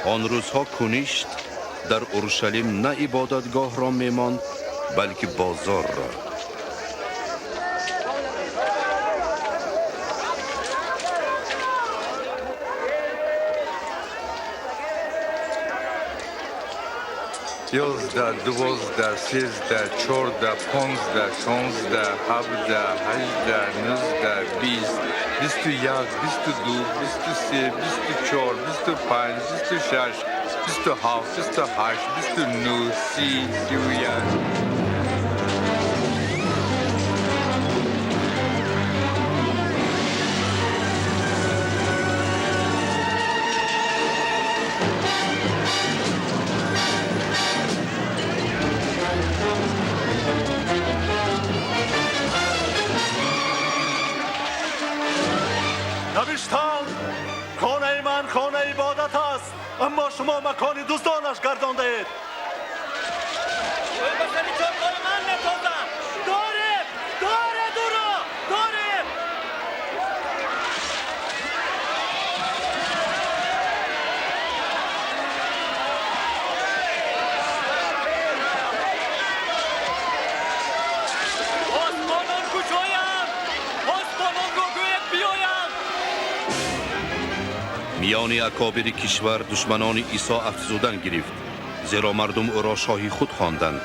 آن روزها کنیشت در اورشلیم نه عبادتگاه را میماند بلکه بازار را. یازده، دوازده، سیزده، چهارده، پانزده، شانزده، هفده، هجده، نوزده، بیست، بیست و یک، بیست و دو، بیست و سه، بیست و چهار، بیست و پنج، بیست و شش، بیست و هفت، بیست و هشت، بیست و نه، سی و یک. نوشتن خانه من خانه عبادت است، اما شما مکان دوستانش گردانده اید. میان اکابر کشور دشمنان عیسی افزودن گرفت، زیرا مردم او را شاهی خود خواندند.